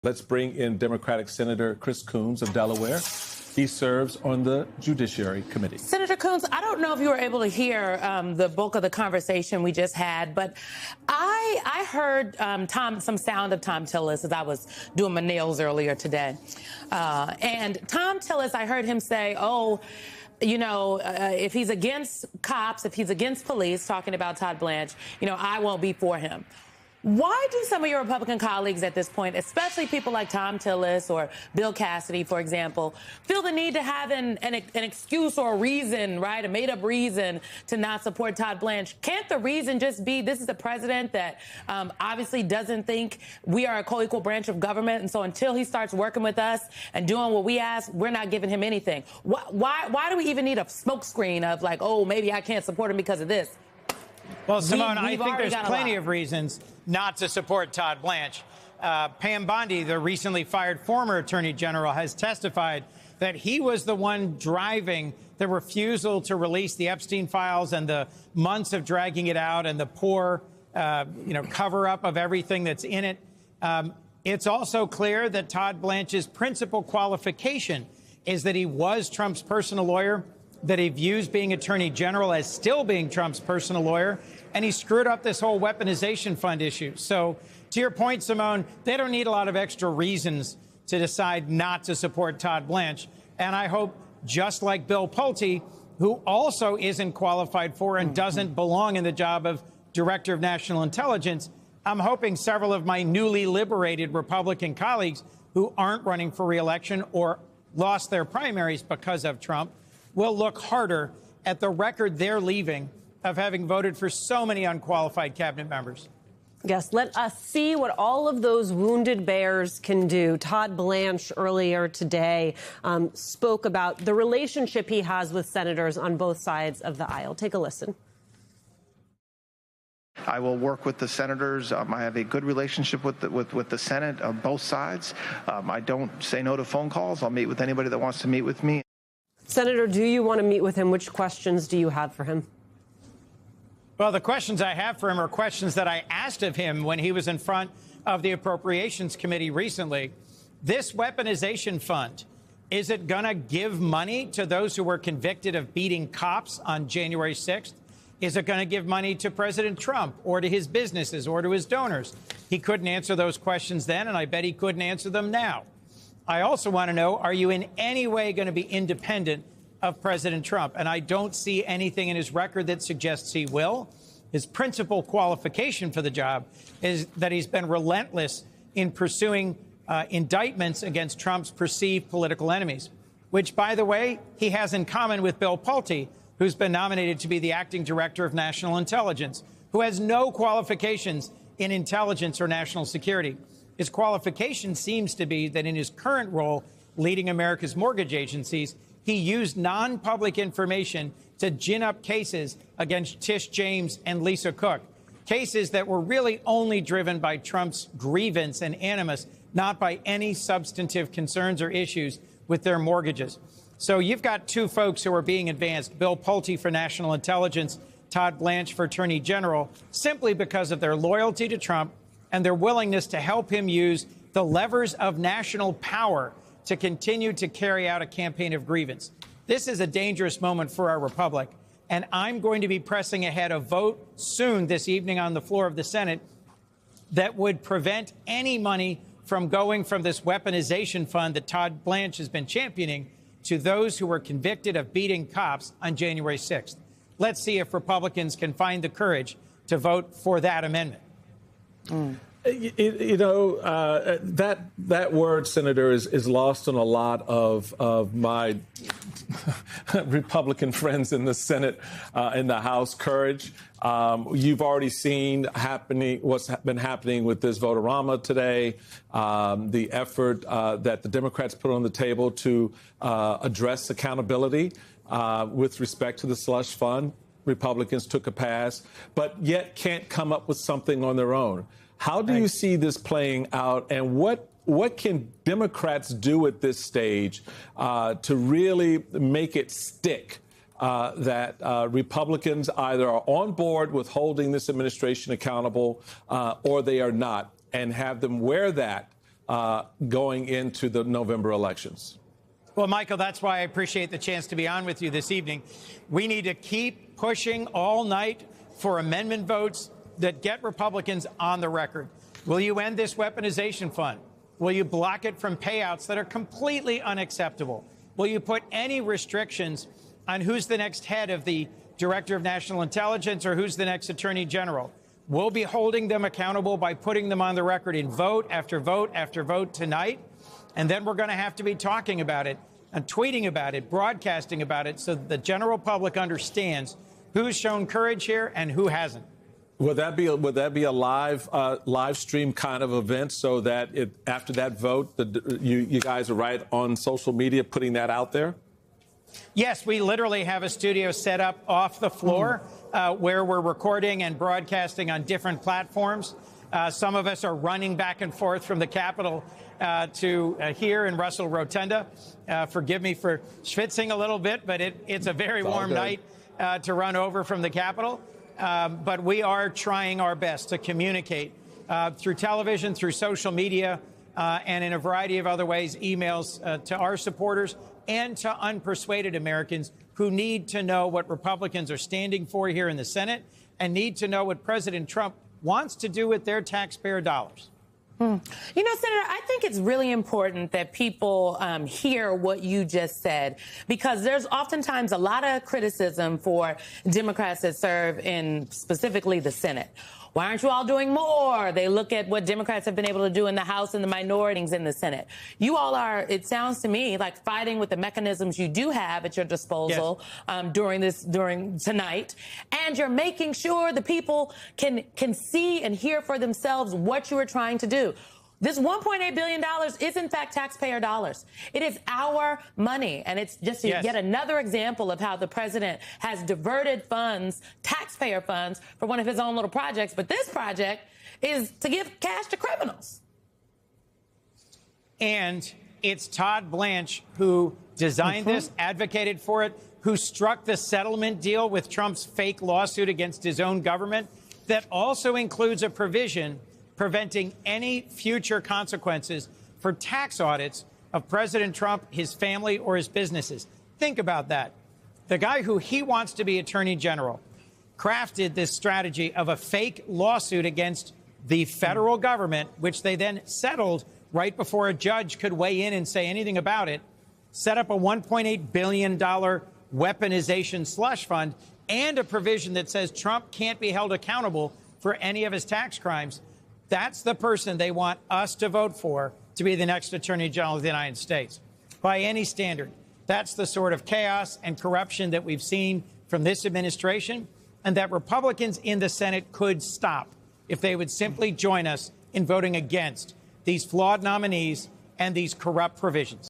Let's bring in Democratic Senator Chris Coons of Delaware. He serves on the Judiciary Committee. Senator Coons, I don't know if you were able to hear the bulk of the conversation we just had, but I heard some sound of Thom Tillis as I was doing my nails earlier today. And Thom Tillis, I heard him say, if he's against cops, if he's against police, talking about Todd Blanche, I won't be for him. Why do some of your Republican colleagues at this point, especially people like Thom Tillis or Bill Cassidy, for example, feel the need to have an excuse or a reason, right, a made-up reason to not support Todd Blanche? Can't the reason just be this is a president that obviously doesn't think we are a co-equal branch of government, and so until he starts working with us and doing what we ask, we're not giving him anything? Why do we even need a smokescreen of like, oh, maybe I can't support him because of this? Well, Simone, I think there's plenty of reasons not to support Todd Blanche. Pam Bondi, the recently fired former attorney general, has testified that he was the one driving the refusal to release the Epstein files and the months of dragging it out and the poor, cover up of everything that's in it. It's also clear that Todd Blanche's principal qualification is that he was Trump's personal lawyer, that he views being attorney general as still being Trump's personal lawyer, and he screwed up this whole weaponization fund issue. So to your point, Simone, they don't need a lot of extra reasons to decide not to support Todd Blanche. And I hope, just like Bill Pulte, who also isn't qualified for and doesn't belong in the job of Director of National Intelligence, I'm hoping several of my newly liberated Republican colleagues who aren't running for re-election or lost their primaries because of Trump will look harder at the record they're leaving of having voted for so many unqualified cabinet members. Yes, let us see what all of those wounded bears can do. Todd Blanche earlier today spoke about the relationship he has with senators on both sides of the aisle. Take a listen. I will work with the senators. I have a good relationship with the Senate on both sides. I don't say no to phone calls. I'll meet with anybody that wants to meet with me. Senator, do you want to meet with him? Which questions do you have for him? Well, the questions I have for him are questions that I asked of him when he was in front of the Appropriations Committee recently. This weaponization fund, is it going to give money to those who were convicted of beating cops on January 6th? Is it going to give money to President Trump or to his businesses or to his donors? He couldn't answer those questions then, and I bet he couldn't answer them now. I also want to know, are you in any way going to be independent of President Trump? And I don't see anything in his record that suggests he will. His principal qualification for the job is that he's been relentless in pursuing indictments against Trump's perceived political enemies, which, by the way, he has in common with Bill Pulte, who's been nominated to be the acting director of national intelligence, who has no qualifications in intelligence or national security. His qualification seems to be that in his current role leading America's mortgage agencies, he used non-public information to gin up cases against Tish James and Lisa Cook, cases that were really only driven by Trump's grievance and animus, not by any substantive concerns or issues with their mortgages. So you've got two folks who are being advanced, Bill Pulte for national intelligence, Todd Blanche for attorney general, simply because of their loyalty to Trump and their willingness to help him use the levers of national power to continue to carry out a campaign of grievance. This is a dangerous moment for our republic, and I'm going to be pressing ahead a vote soon this evening on the floor of the Senate that would prevent any money from going from this weaponization fund that Todd Blanche has been championing to those who were convicted of beating cops on January 6th. Let's see if Republicans can find the courage to vote for that amendment. That word, Senator, is lost on a lot of my Republican friends in the Senate, in the House, courage. You've already seen what's been happening with this vote-a-rama today, the effort that the Democrats put on the table to address accountability with respect to the slush fund. Republicans took a pass, but yet can't come up with something on their own. How do you see this playing out, and what can Democrats do at this stage to really make it stick that Republicans either are on board with holding this administration accountable or they are not, and have them wear that going into the November elections? Well, Michael, that's why I appreciate the chance to be on with you this evening. We need to keep pushing all night for amendment votes that get Republicans on the record. Will you end this weaponization fund? Will you block it from payouts that are completely unacceptable? Will you put any restrictions on who's the next head of the Director of National Intelligence or who's the next Attorney General? We'll be holding them accountable by putting them on the record in vote after vote after vote tonight. And then we're going to have to be talking about it and tweeting about it, broadcasting about it, so that the general public understands who's shown courage here and who hasn't. Would that be a live stream kind of event, so that after that vote, you guys are right on social media putting that out there? Yes, we literally have a studio set up off the floor where we're recording and broadcasting on different platforms. Some of us are running back and forth from the Capitol to here in Russell Rotunda. Forgive me for schwitzing a little bit, but it's a very warm night to run over from the Capitol. But we are trying our best to communicate through television, through social media, and in a variety of other ways, emails to our supporters and to unpersuaded Americans who need to know what Republicans are standing for here in the Senate and need to know what President Trump wants to do with their taxpayer dollars. You know, Senator, I think it's really important that people hear what you just said, because there's oftentimes a lot of criticism for Democrats that serve in specifically the Senate. Why aren't you all doing more? They look at what Democrats have been able to do in the House and the minorities in the Senate. You all are, it sounds to me, like fighting with the mechanisms you do have at your disposal during tonight. And you're making sure the people can see and hear for themselves what you are trying to do. This $1.8 billion is, in fact, taxpayer dollars. It is our money. And it's just yet another example of how the president has diverted funds, taxpayer funds, for one of his own little projects. But this project is to give cash to criminals. And it's Todd Blanche who designed this, advocated for it, who struck the settlement deal with Trump's fake lawsuit against his own government that also includes a provision preventing any future consequences for tax audits of President Trump, his family, or his businesses. Think about that. The guy who he wants to be Attorney General crafted this strategy of a fake lawsuit against the federal government, which they then settled right before a judge could weigh in and say anything about it, set up a $1.8 billion weaponization slush fund and a provision that says Trump can't be held accountable for any of his tax crimes. That's the person they want us to vote for to be the next Attorney General of the United States. By any standard, that's the sort of chaos and corruption that we've seen from this administration, and that Republicans in the Senate could stop if they would simply join us in voting against these flawed nominees and these corrupt provisions.